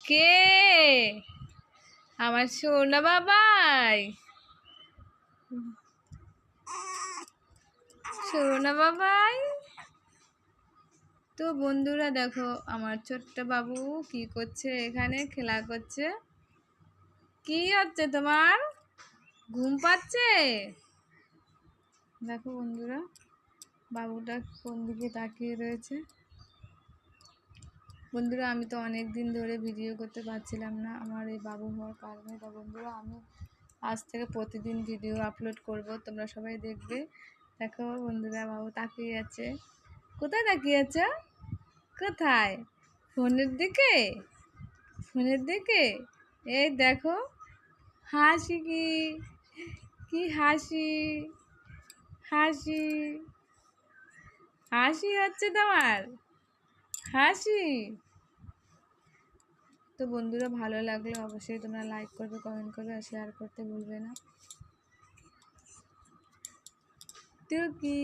কে? আমার সোনা বাবাই, সোনা বাবাই। তো বন্ধুরা দেখো আমার ছোট্ট বাবু কি করছে, এখানে খেলা করছে। কি হচ্ছে তোমার? ঘুম পাচ্ছে? দেখো বন্ধুরা বাবুটা কোন দিকে তাকিয়ে রয়েছে। বন্ধুরা আমি তো অনেক দিন ধরে ভিডিও করতে পারছিলাম না আমার এই বাবু হওয়ার কারণে। তা বন্ধুরা আমি আজ থেকে প্রতিদিন ভিডিও আপলোড করব, তোমরা সবাই দেখবে। দেখো বন্ধুরা বাবু তাকিয়ে আছে। কোথায় তাকিয়ে আছে? কোথায়? ফোনের দিকে? ফোনের দিকে? এই দেখো হাসি, কি কি হাসি, হাসি হাসি হচ্ছে তোমার? হাসি। তো বন্ধুরা ভালো লাগলে অবশ্যই তোমরা লাইক করবে, কমেন্ট করবে আর শেয়ার করতে ভুলবে না। টুকি।